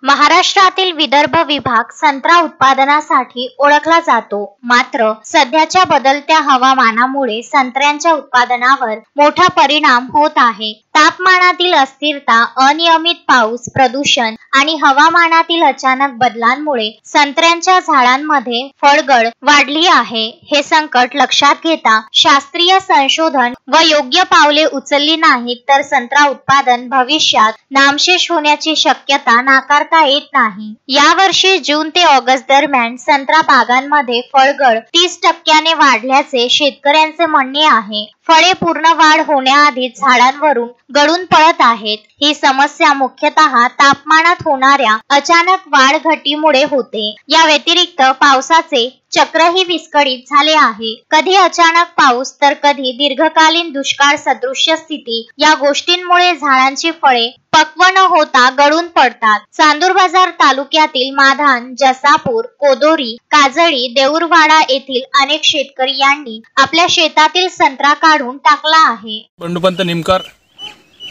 महाराष्ट्रातील विदर्भ विभाग संत्रा उत्पादनासाठी ओळखला जातो. मात्र सध्याच्या बदलत्या हवामानामुळे संत्र्यांच्या उत्पादनावर मोठा परिणाम होत आहे. तापमानातील अस्थिरता, अनियमित पाऊस, प्रदूषण आणि हवामानातील अचानक बदलांमुळे संत्र्यांच्या झाडांमध्ये फळगळ वाढली आहे. हे संकट लक्षात घेता शास्त्रीय संशोधन व योग्य पावले उचलली नाहीत तर संत्रा उत्पादन भविष्यात नामशेष होण्याची शक्यता नाकारता येत नाही. यावर्षी जून ते ऑगस्ट दरम्यान संत्रा बागांमध्ये फळगळ 30% वाढल्याचे शेतकऱ्यांचे म्हणणे आहे. फळे पूर्ण वाढ होण्याआधी झाडांवरून गळून पडत आहेत. ही समस्या मुख्यतः तापमानात होणाऱ्या अचानक वाढ घटीमुळे होते. या व्यतिरिक्त पावसाचे चक्रही विस्कळीत झाले आहे. कधी अचानक पाऊस तर कधी दीर्घकालीन दुष्काळ सदृश्य स्थिती. या गोष्टींमुळे झाडांची फळे पक्व न होता गळून पडतात. चांदूरबाजार तालुक्यातील माधान, जसापूर, कोदोरी, काजळी, देऊरवाडा येथील अनेक शेतकरी यांनी आपल्या शेतातील संत्रा काढून टाकला आहे. बंडूपंत निमकर,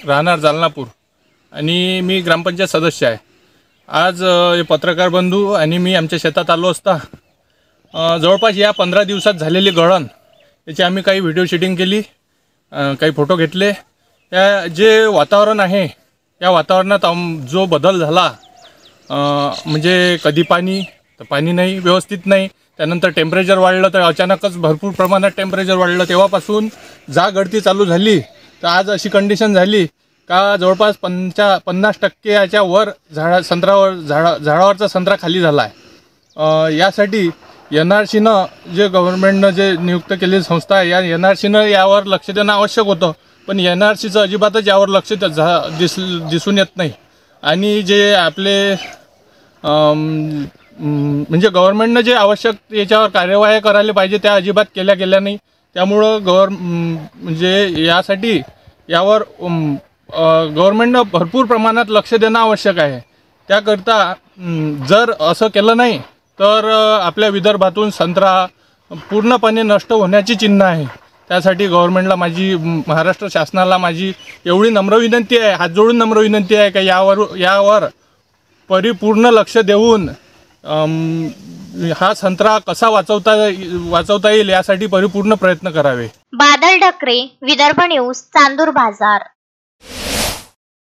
राहणार जालनापूर आणि मी ग्रामपंचायत सदस्य आहे. आज पत्रकार बंधू आणि मी आमच्या शेतात आलो असता जवळपास या 15 दिवसात झालेली गळण याची आम्ही काही व्हिडिओ शूटिंग केली, काही फोटो घेतले. या जे वातावरण आहे या वातावरणात जो बदल झाला म्हणजे कधी पाणी तर पाणी नाही, व्यवस्थित नाही. त्यानंतर टेम्परेचर वाढलं तर अचानकच भरपूर प्रमाणात टेम्परेचर वाढलं. तेव्हापासून जा गळती चालू झाली तर आज अशी कंडिशन झाली का जवळपास 50% याच्या वर झाडावरचा संत्रा खाली झाला आहे. यासाठी NRCनं जे गव्हर्नमेंटनं जे नियुक्त केलेली संस्था आहे या NRCनं यावर लक्ष देणं आवश्यक होतं. पण NRCचं अजिबातच यावर लक्ष दिसून येत नाही. आणि जे आपले म्हणजे गव्हर्नमेंटनं जे आवश्यक याच्यावर कार्यवाही करायला पाहिजे त्या अजिबात केल्या गेल्या नाही. त्यामुळं म्हणजे यासाठी यावर गव्हर्नमेंटनं भरपूर प्रमाणात लक्ष देणं आवश्यक आहे. त्याकरता जर असं केलं नाही तर आपल्या विदर्भातून संत्रा पूर्णपणे नष्ट होण्याची चिन्ह आहे. त्यासाठी गव्हर्नमेंटला महाराष्ट्र शासनाला माझी एवढी नम्र विनंती आहे, हात जोडून नम्र विनंती आहे की यावर परिपूर्ण लक्ष देऊन हा संत्रा कसा वाचवता येईल यासाठी परिपूर्ण प्रयत्न करावे. बादल डकरे, विदर्भ न्यूज, चांदूर बाजार.